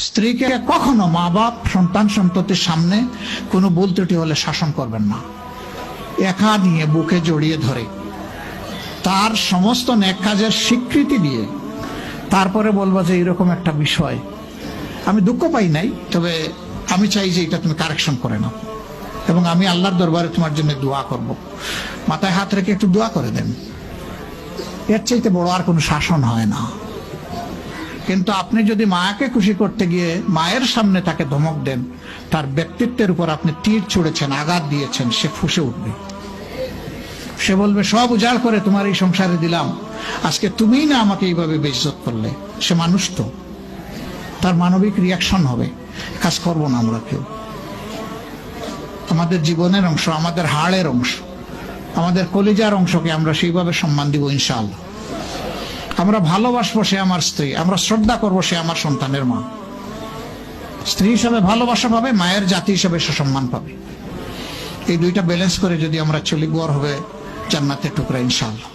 স্ত্রীকে কখনো মা বাপ সন্তান সন্ততির সামনে কোনো ভুল ত্রুটি হলে শাসন করবেন না। একা নিয়ে বুকে জড়িয়ে ধরে তার সমস্ত নেক কাজের স্বীকৃতি দিয়ে তারপরে বলবো যে এরকম একটা বিষয় আমি দুঃখ পাই নাই, তবে আমি চাই যে এটা তুমি কারেকশন করে নাও এবং আমি আল্লাহর দরবারে তোমার জন্য দোয়া করব। মাথায় হাত রেখে একটু দোয়া করে দেন। এর চাইতে বড় আর কোনো শাসন হয় না। কিন্তু আপনি যদি মাকে খুশি করতে গিয়ে মায়ের সামনে তাকে ধমক দেন, তার ব্যক্তিত্বের উপর আপনি তীর ছুঁড়েছেন, আঘাত দিয়েছেন, সে ফুঁসে উঠবে। সে বলবে সব উজাড় করে তোমার এই সংসারে দিলাম, আজকে তুমিই না আমাকে এইভাবে বেইজ্জত করলে। সে মানুষ তো, তার মানবিক রিয়াকশন হবে। কাজ করবো না আমরা কেউ। আমাদের জীবনের অংশ, আমাদের হাড়ের অংশ, আমাদের কলিজার অংশকে আমরা সেইভাবে সম্মান দিব ইনশাআল্লাহ। আমরা ভালোবাসবো সে আমার স্ত্রী, আমরা শ্রদ্ধা করবো সে আমার সন্তানের মা। স্ত্রী হিসাবে ভালোবাসা পাবে, মায়ের জাতি হিসাবে সে সম্মান পাবে। এই দুইটা ব্যালেন্স করে যদি আমরা চলি, গড় হবে জান্নাতের টুকরা ইনশাআল্লাহ।